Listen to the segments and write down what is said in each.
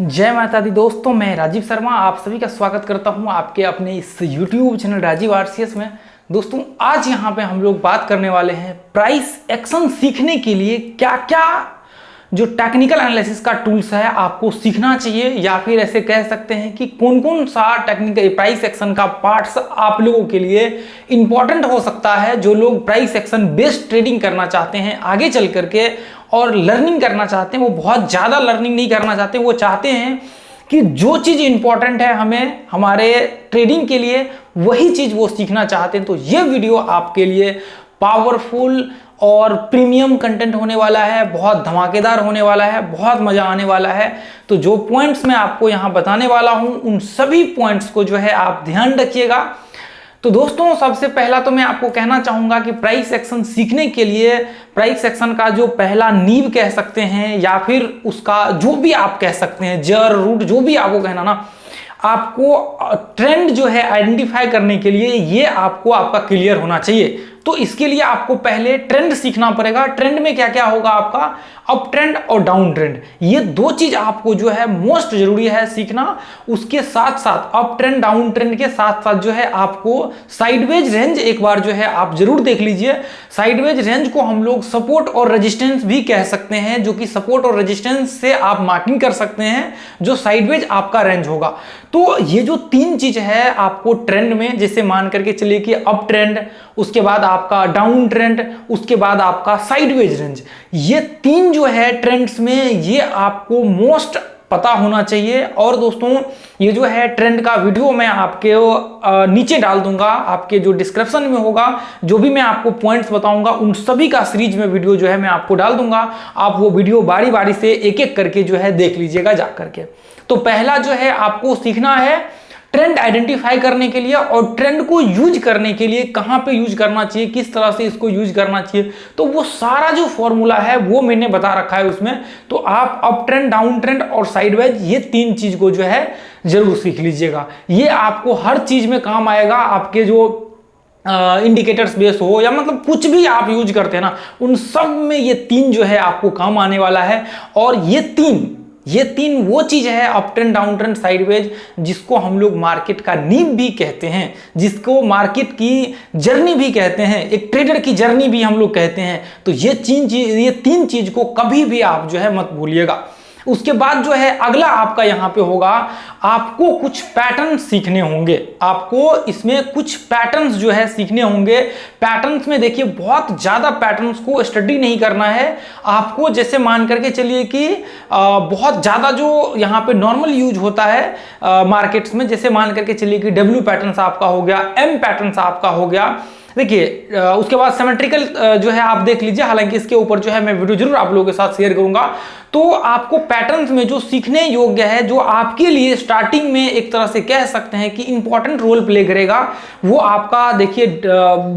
जय माता दी दोस्तों, मैं राजीव शर्मा आप सभी का स्वागत करता हूं आपके अपने इस YouTube चैनल राजीव RCS में। दोस्तों आज यहां पे हम लोग बात करने वाले हैं प्राइस एक्शन सीखने के लिए क्या क्या जो टेक्निकल एनालिसिस का टूल्स है आपको सीखना चाहिए, या फिर ऐसे कह सकते हैं कि कौन कौन सा टेक्निकल प्राइस एक्शन का पार्ट्स आप लोगों के लिए इंपॉर्टेंट हो सकता है। जो लोग प्राइस एक्शन बेस्ड ट्रेडिंग करना चाहते हैं आगे चल करके और लर्निंग करना चाहते हैं, वो बहुत ज़्यादा लर्निंग नहीं करना चाहते, वो चाहते हैं कि जो चीज़ इंपॉर्टेंट है हमें हमारे ट्रेडिंग के लिए वही चीज़ वो सीखना चाहते हैं। तो ये वीडियो आपके लिए पावरफुल और प्रीमियम कंटेंट होने वाला है, बहुत धमाकेदार होने वाला है, बहुत मज़ा आने वाला है। तो जो पॉइंट्स मैं आपको यहाँ बताने वाला हूँ उन सभी पॉइंट्स को जो है आप ध्यान रखिएगा। तो दोस्तों सबसे पहला तो मैं आपको कहना चाहूँगा कि प्राइस एक्शन सीखने के लिए प्राइस एक्शन का जो पहला नींव कह सकते हैं, या फिर उसका जो भी आप कह सकते हैं जड़ रूट जो भी आपको कहना ना, आपको ट्रेंड जो है आइडेंटिफाई करने के लिए ये आपको आपका क्लियर होना चाहिए। तो इसके लिए आपको पहले ट्रेंड सीखना पड़ेगा। ट्रेंड में क्या क्या होगा, आपका अप ट्रेंड और डाउन ट्रेंड, ये दो चीज आपको जो है मोस्ट जरूरी है सीखना। उसके साथ साथ अप ट्रेंड डाउन ट्रेंड के साथ साथ जो है आपको साइडवेज रेंज एक बार जो है आप जरूर देख लीजिए। साइडवेज रेंज को हम लोग सपोर्ट और रेजिस्टेंस भी कह सकते हैं, जो कि सपोर्ट और रेजिस्टेंस से आप मार्किंग कर सकते हैं जो साइडवेज आपका रेंज होगा। तो ये जो तीन चीज है आपको ट्रेंड में, जैसे मान करके चलिए कि अप ट्रेंड, उसके बाद आपका डाउन ट्रेंड, उसके बाद आपका साइडवेज रेंज, ये तीन जो है ट्रेंड्स में ये आपको मोस्ट पता होना चाहिए। और दोस्तों ये जो है ट्रेंड का वीडियो मैं आपके नीचे डाल दूंगा, आपके जो डिस्क्रिप्शन में होगा, जो भी मैं आपको पॉइंट्स बताऊंगा उन सभी का सीरीज में वीडियो जो है मैं आपको डाल दूंगा। आप वो वीडियो बारी बारी से एक एक करके जो है देख लीजिएगा जा करके। तो पहला जो है आपको सीखना है ट्रेंड आइडेंटिफाई करने के लिए, और ट्रेंड को यूज करने के लिए कहां पे यूज करना चाहिए, किस तरह से इसको यूज करना चाहिए, तो वो सारा जो फॉर्मूला है वो मैंने बता रखा है उसमें। तो आप अप ट्रेंड डाउन ट्रेंड और साइडवेज ये तीन चीज को जो है जरूर सीख लीजिएगा। ये आपको हर चीज में काम आएगा। आपके जो इंडिकेटर्स बेस हो या मतलब कुछ भी आप यूज करते हैं ना, उन सब में ये तीन जो है आपको काम आने वाला है। और ये तीन वो चीज है up trend down trend sideways, जिसको हम लोग मार्केट का नींव भी कहते हैं, जिसको मार्केट की जर्नी भी कहते हैं, एक ट्रेडर की जर्नी भी हम लोग कहते हैं। तो ये तीन चीज को कभी भी आप जो है मत भूलिएगा। उसके बाद जो है अगला आपका यहां पे होगा, आपको कुछ पैटर्न सीखने होंगे। आपको इसमें कुछ पैटर्न्स जो है सीखने होंगे। पैटर्न्स में देखिए बहुत ज्यादा पैटर्न्स को स्टडी नहीं करना है आपको। जैसे मान करके चलिए कि बहुत ज्यादा जो यहां पे नॉर्मल यूज होता है मार्केट्स में, जैसे मान करके चलिए कि डब्ल्यू पैटर्न्स आपका हो गया, एम पैटर्न्स आपका हो गया। देखिए उसके बाद सिमेट्रिकल जो है आप देख लीजिए, हालांकि इसके ऊपर जो है मैं वीडियो जरूर आप लोगों के साथ शेयर करूंगा। तो आपको पैटर्न्स में जो सीखने योग्य है, जो आपके लिए स्टार्टिंग में एक तरह से कह सकते हैं कि इंपॉर्टेंट रोल प्ले करेगा, वो आपका देखिए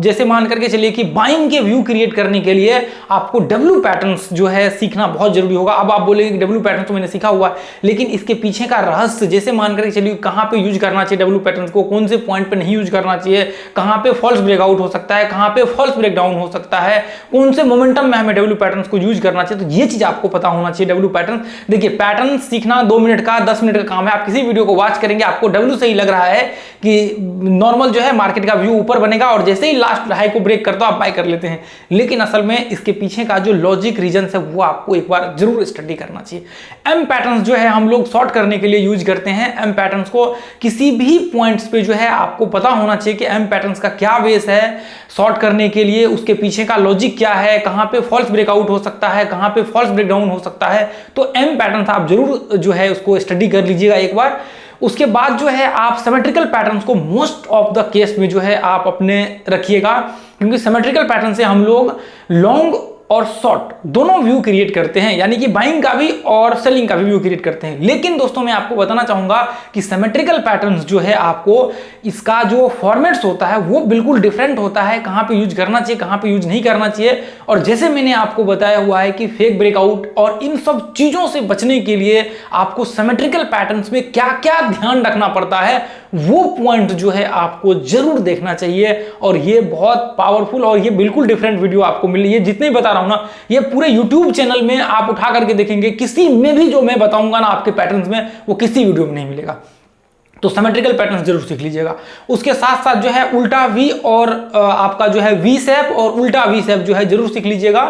जैसे मान करके चलिए कि बाइंग के व्यू क्रिएट करने के लिए आपको डब्ल्यू पैटर्न्स जो है सीखना बहुत जरूरी होगा। अब आप बोलेंगे कि डब्ल्यू पैटर्न तो मैंने सीखा हुआ है, लेकिन इसके पीछे का रहस्य, जैसे मान करके चलिए कहां पे यूज करना चाहिए डब्ल्यू पैटर्न्स को, कौन से पॉइंट पे नहीं यूज करना चाहिए, कहां पे फॉल्स ब्रेकआउट हो सकता है, कहां पे फॉल्स ब्रेकडाउन हो सकता है, कौन से मोमेंटम में हमें डब्ल्यू पैटर्न्स को यूज करना चाहिए, तो ये चीज आपको पता होना चाहिए। डब्ल्यू पैटर्न, देखिए पैटर्न सीखना 2 मिनट का 10 मिनट का काम है। आप किसी वीडियो को वॉच करेंगे, आपको डब्ल्यू से ही लग रहा है कि नॉर्मल जो है मार्केट का व्यू ऊपर बनेगा और जैसे ही लास्ट हाई को ब्रेक करता आप बाय कर लेते हैं, लेकिन असल में इसके पीछे का जो लॉजिक रीजन है वो आपको एक बार जरूर स्टडी करना चाहिए। एम पैटर्न्स जो है हम लोग शॉर्ट करने के लिए यूज करते हैं। एम पैटर्न्स को किसी भी पॉइंट्स पे जो है आपको पता होना चाहिए कि एम पैटर्न्स का क्या बेस है शॉर्ट करने के लिए, उसके पीछे का लॉजिक क्या है, कहां पे फॉल्स ब्रेकआउट हो सकता है, कहां पे फॉल्स ब्रेकडाउन हो सकता है। तो एम पैटर्न्स आप जरूर जो है उसको स्टडी कर लीजिएगा एक बार। उसके बाद जो है आप सिमेट्रिकल पैटर्न्स को मोस्ट ऑफ द केस में जो है आप अपने रखिएगा, क्योंकि सिमेट्रिकल पैटर्न से हम लोग लॉन्ग और शॉर्ट दोनों व्यू क्रिएट करते हैं, यानी कि बाइंग का भी और सेलिंग का भी व्यू क्रिएट करते हैं। लेकिन दोस्तों मैं आपको बताना चाहूंगा कि सिमेट्रिकल पैटर्न्स जो है आपको इसका जो फॉर्मेट्स होता है वो बिल्कुल डिफरेंट होता है, कहां पे यूज करना चाहिए, कहां पे यूज नहीं करना चाहिए। और जैसे मैंने आपको बताया हुआ है कि फेक ब्रेकआउट और इन सब चीजों से बचने के लिए आपको सिमेट्रिकल पैटर्न्स में क्या क्या ध्यान रखना पड़ता है, वो पॉइंट जो है आपको जरूर देखना चाहिए। और ये बहुत पावरफुल और ये बिल्कुल डिफरेंट वीडियो आपको मिली है। जितने बता रहा हूं ना, ये पूरे यूट्यूब चैनल में आप उठा करके देखेंगे, किसी में भी जो मैं बताऊंगा ना आपके पैटर्न्स में, वो किसी वीडियो में नहीं मिलेगा। तो सिमेट्रिकल पैटर्न जरूर सीख लीजिएगा। उसके साथ साथ जो है उल्टा वी और आपका जो है वी शेप और उल्टा वी शेप जो है जरूर सीख लीजिएगा।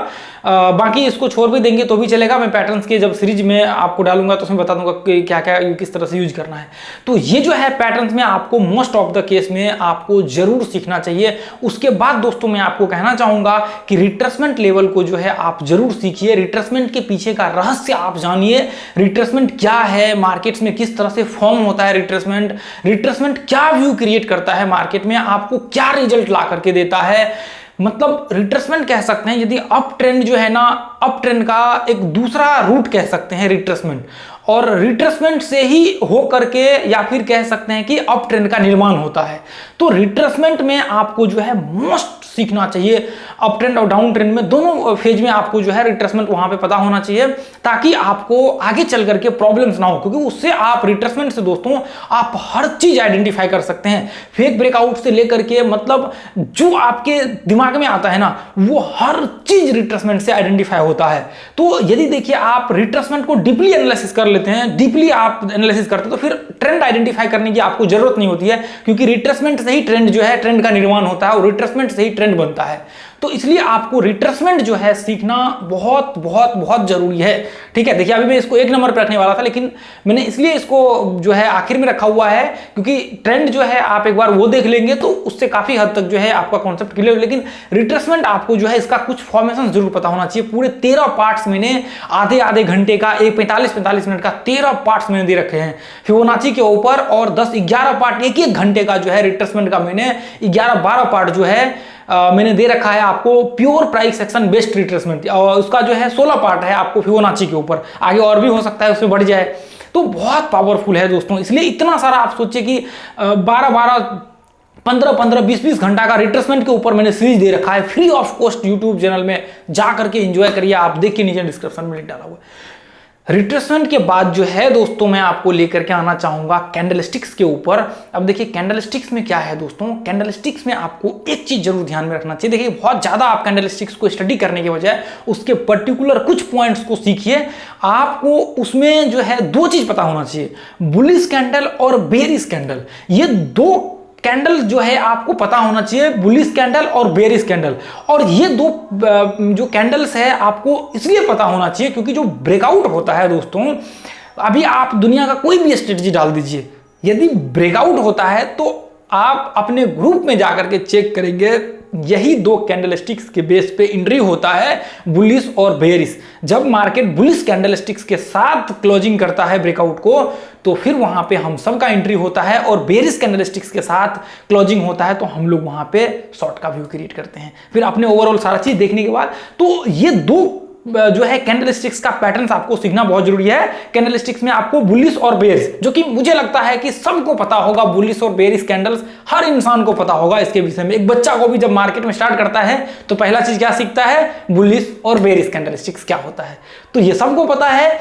बाकी इसको छोड़ भी देंगे तो भी चलेगा। मैं पैटर्न्स के जब सीरीज में आपको डालूंगा तो उसमें बता दूंगा कि क्या क्या किस तरह से यूज करना है। तो ये जो है पैटर्न्स में आपको मोस्ट ऑफ द केस में आपको जरूर सीखना चाहिए। उसके बाद दोस्तों मैं आपको कहना चाहूंगा कि रिट्रेसमेंट लेवल को जो है आप जरूर सीखिए। रिट्रेसमेंट के पीछे का रहस्य आप जानिए। रिट्रेसमेंट क्या है, मार्केट्स में किस तरह से फॉर्म होता है रिट्रेसमेंट क्या व्यू क्रिएट करता है मार्केट में, आपको क्या रिजल्ट ला करके देता है। मतलब रिट्रेसमेंट कह सकते हैं, यदि अप ट्रेंड जो है ना, अप ट्रेंड का एक दूसरा रूट कह सकते हैं रिट्रेसमेंट, और रिट्रेसमेंट से ही हो करके या फिर कह सकते हैं कि अप ट्रेंड का निर्माण होता है। तो रिट्रेसमेंट में आपको जो है मोस्ट सीखना चाहिए। अप ट्रेंड और डाउन ट्रेंड में दोनों फेज में आपको जो है रिट्रेसमेंट वहां पे पता होना चाहिए, ताकि आपको आगे चल करके प्रॉब्लम्स ना हो, क्योंकि उससे आप रिट्रेसमेंट से दोस्तों आप हर चीज आइडेंटिफाई कर सकते हैं। फेक ब्रेकआउट से लेकर के मतलब जो आपके दिमाग में आता है ना, वो हर चीज रिट्रेसमेंट से आइडेंटिफाई होता है। तो यदि देखिए आप रिट्रेसमेंट को डीपली एनालिसिस कर लेते हैं, डीपली आप एनालिसिस करते हैं, तो फिर ट्रेंड आइडेंटिफाई करने की आपको जरूरत नहीं होती है, क्योंकि रिट्रेसमेंट से ही ट्रेंड जो है, ट्रेंड का निर्माण होता है और रिट्रेसमेंट से ही ट्रेंड बनता है। तो इसलिए आपको रिट्रेसमेंट जो है सीखना बहुत बहुत बहुत जरूरी है। ठीक है, देखिए अभी मैं इसको 1 नंबर पर रखने वाला था, लेकिन मैंने इसलिए इसको जो है आखिर में रखा हुआ है, क्योंकि ट्रेंड जो है आप एक बार वो देख लेंगे तो उससे काफी हद तक जो है आपका कॉन्सेप्ट क्लियर। लेकिन रिट्रेसमेंट आपको जो है इसका कुछ फॉर्मेशन जरूर पता होना चाहिए। पूरे 13 पार्ट्स मैंने आधे आधे घंटे का, 45 मिनट का 13 पार्ट्स मैंने दे रखे हैं फिबोनाची के ऊपर, और 10-11 पार्ट 1-1 घंटे का जो है रिट्रेसमेंट का मैंने 11-12 पार्ट जो है मैंने दे रखा है आपको pure price action based retracement, और उसका जो है 16 पार्ट है आपको फिबोनाची के ऊपर। आगे और भी हो सकता है, उसमें बढ़ जाए। तो बहुत पावरफुल है दोस्तों, इसलिए इतना सारा आप सोचिए कि 12-12 15-15 20-20 घंटा का रिट्रेसमेंट के ऊपर मैंने सीरीज दे रखा है free of cost YouTube channel में। जा करके एंजॉय करिए, आप देखिए नीचे डिस्क्रिप्शन में लिंक डाला हुआ है। रिट्रेसमेंट के बाद जो है दोस्तों मैं आपको लेकर के आना चाहूंगा कैंडलस्टिक्स के ऊपर। अब देखिए कैंडलस्टिक्स में क्या है दोस्तों, कैंडलस्टिक्स में आपको एक चीज जरूर ध्यान में रखना चाहिए। देखिए बहुत ज्यादा आप कैंडलस्टिक्स को स्टडी करने के बजाय उसके पर्टिकुलर कुछ पॉइंट्स को सीखिए। आपको उसमें जो है 2 चीज पता होना चाहिए, बुलिश कैंडल और बेरिश कैंडल। ये 2 कैंडल जो है आपको पता होना चाहिए, बुलिश कैंडल और बेरिश कैंडल। और ये 2 जो कैंडल्स है आपको इसलिए पता होना चाहिए क्योंकि जो ब्रेकआउट होता है दोस्तों, अभी आप दुनिया का कोई भी स्ट्रेटजी डाल दीजिए, यदि ब्रेकआउट होता है तो आप अपने ग्रुप में जाकर के चेक करेंगे, यही 2 कैंडलस्टिक्स के बेस पे एंट्री होता है, बुलिश और बेरिश। जब मार्केट बुलिश कैंडलस्टिक्स के साथ क्लोजिंग करता है ब्रेकआउट को, तो फिर वहां पे हम सबका एंट्री होता है, और बेरिश कैंडलस्टिक्स के साथ क्लोजिंग होता है तो हम लोग वहां पे शॉर्ट का व्यू क्रिएट करते हैं। फिर अपने ओवरऑल सारा चीज देखने के बाद, तो ये 2 जो है कैंडलस्टिक्स का पैटर्न आपको सीखना बहुत जरूरी है। कैंडलस्टिक्स में आपको बुलिश और बेरिश, जो कि मुझे लगता है कि सबको पता होगा, बुलिश और बेरिश कैंडल्स हर इंसान को पता होगा इसके विषय में। एक बच्चा को भी जब मार्केट में स्टार्ट करता है तो पहला चीज क्या सीखता है, बुलिश और बेरिश कैंडलस्टिक्स क्या होता है, तो ये सबको पता है।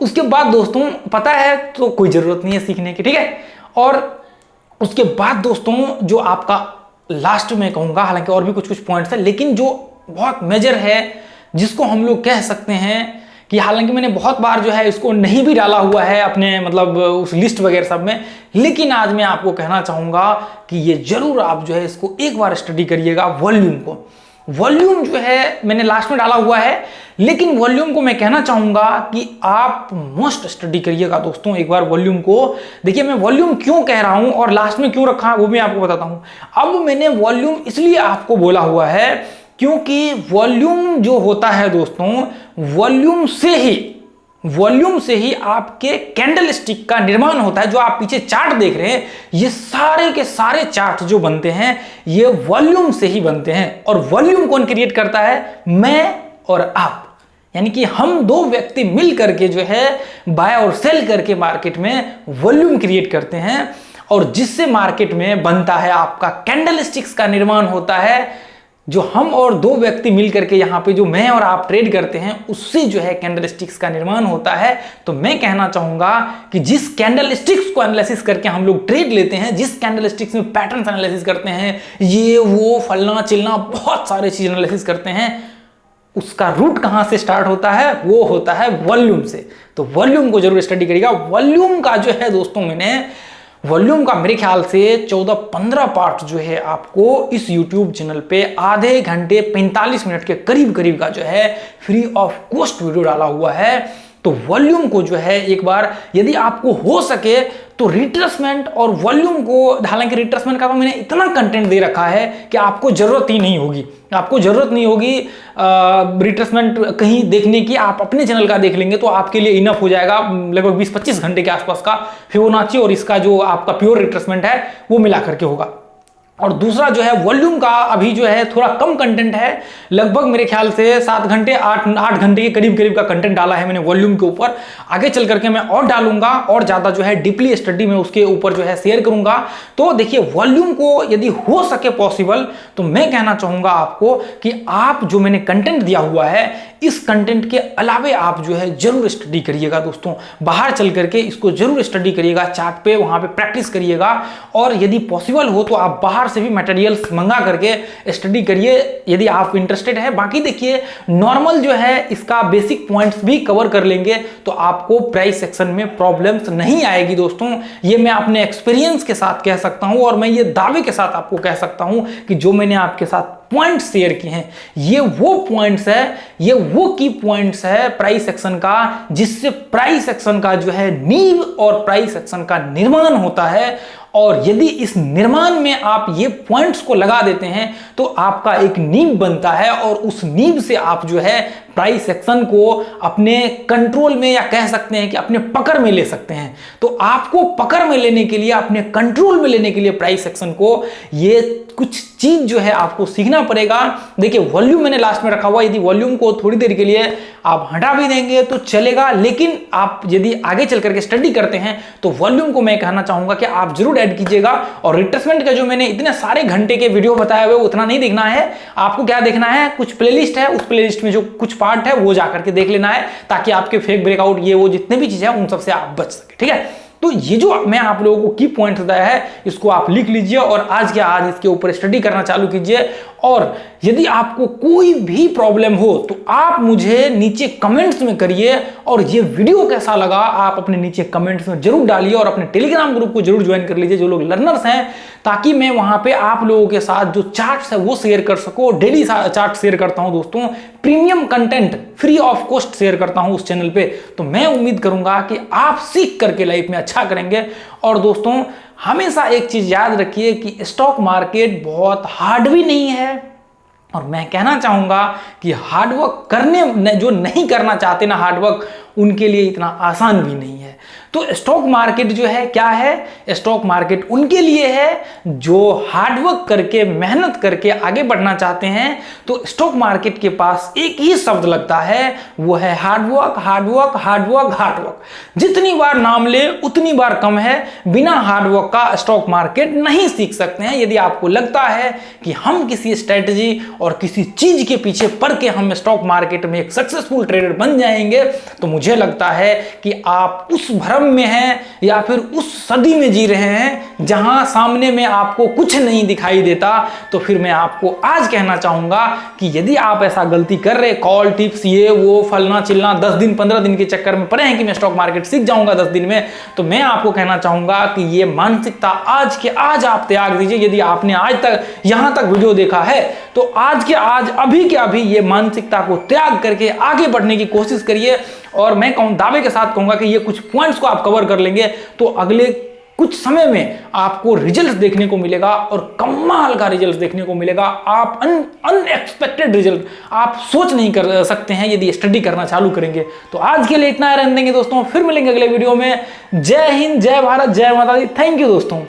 उसके बाद दोस्तों पता है तो कोई जरूरत नहीं है सीखने की, ठीक है। और उसके बाद दोस्तों जो आपका लास्ट में कहूंगा, हालांकि और भी कुछ कुछ पॉइंट्स है, लेकिन जो बहुत मेजर है जिसको हम लोग कह सकते हैं कि हालांकि मैंने बहुत बार जो है इसको नहीं भी डाला हुआ है अपने मतलब उस लिस्ट वगैरह सब में, लेकिन आज मैं आपको कहना चाहूंगा कि ये जरूर आप जो है इसको एक बार स्टडी करिएगा, वॉल्यूम को। वॉल्यूम जो है मैंने लास्ट में डाला हुआ है, लेकिन वॉल्यूम को मैं कहना चाहूंगा कि आप मोस्ट स्टडी करिएगा दोस्तों एक बार वॉल्यूम को। देखिए मैं वॉल्यूम क्यों कह रहा हूं और लास्ट में क्यों रखा वो भी आपको बताता हूं। अब मैंने वॉल्यूम इसलिए आपको बोला हुआ है क्योंकि वॉल्यूम जो होता है दोस्तों, वॉल्यूम से ही आपके कैंडल स्टिक का निर्माण होता है। जो आप पीछे चार्ट देख रहे हैं, ये सारे के सारे चार्ट जो बनते हैं ये वॉल्यूम से ही बनते हैं। और वॉल्यूम कौन क्रिएट करता है, मैं और आप, यानी कि हम 2 व्यक्ति मिल करके जो है बाय और सेल करके मार्केट में वॉल्यूम क्रिएट करते हैं, और जिससे मार्केट में बनता है आपका कैंडल स्टिक्स का निर्माण होता है। जो हम और 2 व्यक्ति मिलकर के यहाँ पे जो मैं और आप ट्रेड करते हैं, उससे जो है कैंडल स्टिक्स का निर्माण होता है। तो मैं कहना चाहूंगा कि जिस कैंडल स्टिक्स को एनालिसिस करके हम लोग ट्रेड लेते हैं, जिस कैंडल स्टिक्स में पैटर्न एनालिसिस करते हैं, ये वो फलना चिलना बहुत सारे चीज एनालिसिस करते हैं, उसका रूट कहाँ से स्टार्ट होता है, वो होता है वॉल्यूम से। तो वॉल्यूम को जरूर स्टडी करिएगा। वॉल्यूम का जो है दोस्तों, वॉल्यूम का मेरे ख्याल से 14-15 पार्ट जो है आपको इस YouTube चैनल पे आधे घंटे 45 मिनट के करीब करीब का जो है फ्री ऑफ कॉस्ट वीडियो डाला हुआ है। तो वॉल्यूम को जो है एक बार यदि आपको हो सके तो रिट्रेसमेंट और वॉल्यूम को, हालांकि रिट्रेसमेंट का तो मैंने इतना कंटेंट दे रखा है कि आपको जरूरत ही नहीं होगी, आपको जरूरत नहीं होगी रिट्रेसमेंट कहीं देखने की। आप अपने चैनल का देख लेंगे तो आपके लिए इनफ हो जाएगा। लगभग 20-25 घंटे के आसपास का फिबोनाची और इसका जो आपका प्योर रिट्रेसमेंट है वो मिला करके होगा। और दूसरा जो है वॉल्यूम का अभी जो है थोड़ा कम कंटेंट है, लगभग मेरे ख्याल से 7 घंटे 8 घंटे के करीब करीब का कंटेंट डाला है मैंने वॉल्यूम के ऊपर। आगे चल करके मैं और डालूंगा और ज्यादा जो है डीपली स्टडी में उसके ऊपर जो है शेयर करूंगा। तो देखिए वॉल्यूम को यदि हो सके पॉसिबल तो मैं कहना चाहूंगा आपको कि आप जो मैंने कंटेंट दिया हुआ है इस कंटेंट के अलावे आप जो है जरूर स्टडी करिएगा दोस्तों। बाहर चल करके इसको जरूर स्टडी करिएगा, चार्ट पे वहां पे प्रैक्टिस करिएगा और यदि पॉसिबल हो तो आप बाहर से भी मटेरियल्स मंगा करके स्टडी करिए यदि आप इंटरेस्टेड है। बाकी देखिए नॉर्मल जो है इसका बेसिक पॉइंट्स भी कवर कर लेंगे तो आपको प्राइस सेक्शन में प्रॉब्लम्स नहीं आएगी दोस्तों। ये मैं अपने एक्सपीरियंस के साथ कह सकता हूं और मैं ये दावे के साथ आपको कह सकता हूं कि जो मैंने आपके साथ पॉइंट्स शेयर किए हैं ये वो पॉइंट्स है, ये वो की पॉइंट्स है प्राइस सेक्शन का जिससे प्राइस सेक्शन का जो है नींव और प्राइस सेक्शन का निर्माण होता है। और यदि इस निर्माण में आप ये पॉइंट्स को लगा देते हैं तो आपका एक नींव बनता है और उस नींव से आप जो है प्राइस सेक्शन को अपने कंट्रोल में या कह सकते हैं कि अपने पकड़ में ले सकते हैं। तो आपको पकड़ में लेने के लिए, अपने कंट्रोल में लेने के लिए प्राइस सेक्शन को ये कुछ चीज जो है आपको सीखना पड़ेगा। देखिए वॉल्यूम मैंने लास्ट में रखा हुआ, यदि वॉल्यूम को थोड़ी देर के लिए आप हटा भी देंगे तो चलेगा, लेकिन आप यदि आगे चल करके स्टडी करते हैं तो वॉल्यूम को मैं कहना चाहूंगा कि आप जरूर ऐड कीजिएगा। और रिट्रेसमेंट का जो मैंने इतने सारे घंटे के वीडियो बताए हुए उतना नहीं देखना है, आपको क्या देखना है, कुछ प्लेलिस्ट है, उस प्लेलिस्ट में जो कुछ पार्ट है वो जाकर के देख लेना है ताकि आपके फेक ब्रेकआउट ये वो जितने भी चीजें हैं उन सबसे आप बच सके। ठीक है, तो ये जो मैं आप लोगों को की पॉइंट बताया है इसको आप लिख लीजिए और आज के आज इसके ऊपर स्टडी करना चालू कीजिए। और यदि आपको कोई भी प्रॉब्लम हो तो आप मुझे नीचे कमेंट्स में करिए और ये वीडियो कैसा लगा आप अपने नीचे कमेंट्स में जरूर डालिए और अपने टेलीग्राम ग्रुप को जरूर ज्वाइन कर लीजिए जो लोग लर्नर्स हैं, ताकि मैं वहां पे आप लोगों के साथ जो चार्ट्स है वो शेयर कर सकूं। डेली चार्ट शेयर करता हूं दोस्तों, premium content free of cost share करता हूं उस चैनल पे। तो मैं उम्मीद करूंगा कि आप सीख करके लाइफ में अच्छा करेंगे। और दोस्तों हमेशा एक चीज याद रखिए कि स्टॉक मार्केट बहुत हार्ड भी नहीं है और मैं कहना चाहूंगा कि हार्डवर्क करने जो नहीं करना चाहते ना हार्डवर्क, उनके लिए इतना आसान भी नहीं है। तो स्टॉक मार्केट जो है क्या है, स्टॉक मार्केट उनके लिए है जो हार्डवर्क करके मेहनत करके आगे बढ़ना चाहते हैं। तो स्टॉक मार्केट के पास एक ही शब्द लगता है, वो है हार्डवर्क, हार्डवर्क, हार्डवर्क, हार्डवर्क। जितनी बार नाम ले उतनी बार कम है। बिना हार्डवर्क का स्टॉक मार्केट नहीं सीख सकते हैं। यदि आपको लगता है कि हम किसी स्ट्रेटजी और किसी चीज के पीछे पड़ के हम स्टॉक मार्केट में एक सक्सेसफुल ट्रेडर बन जाएंगे तो मुझे लगता है कि आप उस भ्रम में हैं या फिर उस सदी में जी रहे हैं जहां सामने में आपको कुछ नहीं दिखाई देता। तो फिर मैं आपको आज कहना चाहूंगा कि यदि आप ऐसा गलती कर रहे, कॉल टिप्स ये वो फलना चिलना 10 दिन 15 दिन के चक्कर में पड़े हैं कि मैं स्टॉक मार्केट सीख जाऊंगा 10 दिन में, तो मैं आपको कहना चाहूंगा कि ये मानसिकता आज के आज आप त्याग दीजिए। यदि आपने आज तक यहां तक वीडियो देखा है तो आज के आज अभी के अभी ये मानसिकता को त्याग करके आगे बढ़ने की कोशिश करिए। और मैं दावे के साथ कहूंगा कि ये कुछ पॉइंट्स को आप कवर कर लेंगे तो अगले कुछ समय में आपको रिजल्ट्स देखने को मिलेगा और कमाल का रिजल्ट्स देखने को मिलेगा। आप अनएक्सपेक्टेड रिजल्ट आप सोच नहीं कर सकते हैं यदि स्टडी करना चालू करेंगे। तो आज के लिए इतना रहने देंगे दोस्तों, फिर मिलेंगे अगले वीडियो में। जय हिंद, जय भारत, जय माता दी। थैंक यू दोस्तों।